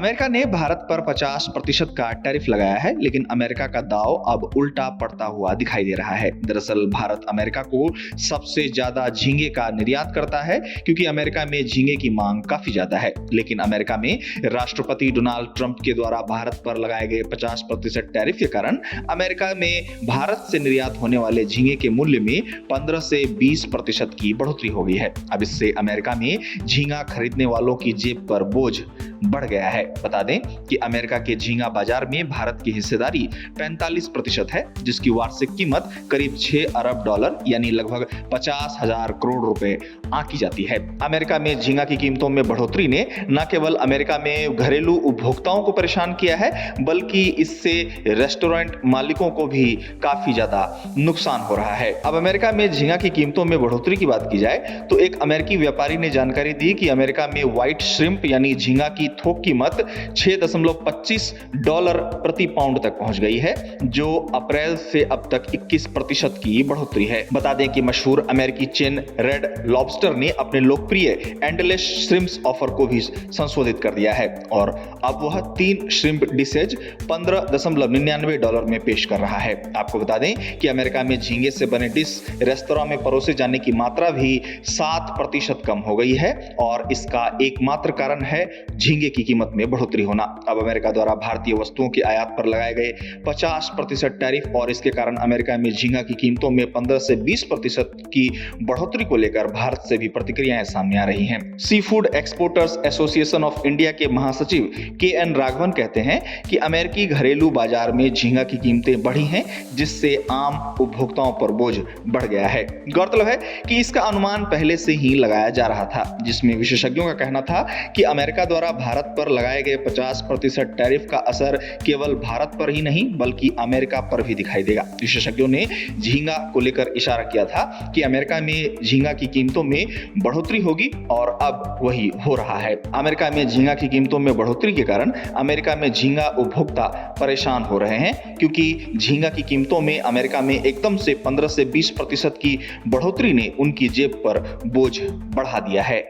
America ने भारत पर 50% का टैरिफ लगाया है, लेकिन अमेरिका का दांव अब उल्टा पड़ता हुआ दिखाई दे रहा है। दरअसल भारत अमेरिका को सबसे ज्यादा झींगे का निर्यात करता है, क्योंकि अमेरिका में झींगे की मांग काफी ज्यादा है। लेकिन अमेरिका में राष्ट्रपति डोनाल्ड ट्रंप के द्वारा भारत पर लगाए गए 50% टैरिफ के कारण अमेरिका में भारत से निर्यात होने वाले झींगे के मूल्य में 15 से 20% की बढ़ोतरी हो गई है। अब इससे अमेरिका में झींगा खरीदने वालों की जेब पर बोझ बढ़ गया है। बता दें कि अमेरिका के झींगा बाजार में भारत की हिस्सेदारी 45% है, जिसकी वार्षिक कीमत करीब 6 अरब डॉलर यानी लगभग 50,000 करोड़ रुपए आंकी जाती है। अमेरिका में झींगा की कीमतों में बढ़ोतरी ने न केवल अमेरिका में घरेलू उपभोक्ताओं को परेशान किया है, बल्कि इससे रेस्टोरेंट मालिकों को भी काफी ज्यादा नुकसान हो रहा है। अब अमेरिका में झींगा की कीमतों में बढ़ोतरी की बात की जाए तो एक अमेरिकी व्यापारी ने जानकारी दी कि अमेरिका में व्हाइट श्रिम्प यानी झींगा की थोक कीमत 6.25 डॉलर प्रति पाउंड तक पहुंच गई है, जो अप्रैल से अब तक 21% की बढ़ोतरी है। बता दें कि मशहूर अमेरिकी चेन रेड लॉबस्टर ने अपने लोकप्रिय एंडलेस श्रिम्प्स ऑफर को भी संशोधित कर दिया है और अब वह 3 श्रिम्प डिशेज 15.99 डॉलर में पेश कर रहा है। आपको बता दें कि अमेरिका में झींगे से बने डिश रेस्तरां में परोसे जाने की मात्रा भी 7% कम हो गई है और इसका एकमात्र कारण है झींगे की कीमत में बढ़ोतरी होना। अब अमेरिका द्वारा भारतीय वस्तुओं की आयात पर लगाए गए 50% टैरिफ और इसके कारण अमेरिका में झींगा की कीमतों में 15 से 20% की बढ़ोतरी को लेकर भारत से भी प्रतिक्रियाएं सामने आ रही हैं। Seafood exporters association of India के महासचिव के.एन. राघवन कहते हैं कि अमेरिकी घरेलू बाजार में झींगा की कीमतें बढ़ी हैं, जिससे आम उपभोक्ताओं पर बोझ बढ़ गया है। गौरतलब है कि इसका अनुमान पहले से ही लगाया जा रहा था, जिसमें विशेषज्ञों का कहना था कि अमेरिका द्वारा भारत पर लगाए गए 50% टैरिफ का असर केवल भारत पर ही नहीं बल्कि अमेरिका पर भी दिखाई देगा। विशेषज्ञों ने झींगा को लेकर इशारा किया था कि अमेरिका में झींगा की कीमतों में बढ़ोतरी होगी और अब वही हो रहा है। अमेरिका में झींगा की कीमतों में बढ़ोतरी के कारण अमेरिका में झींगा उपभोक्ता परेशान हो रहे हैं, क्योंकि झींगा की कीमतों में अमेरिका में एकदम से 15 से 20% की बढ़ोतरी ने उनकी जेब पर बोझ बढ़ा दिया है।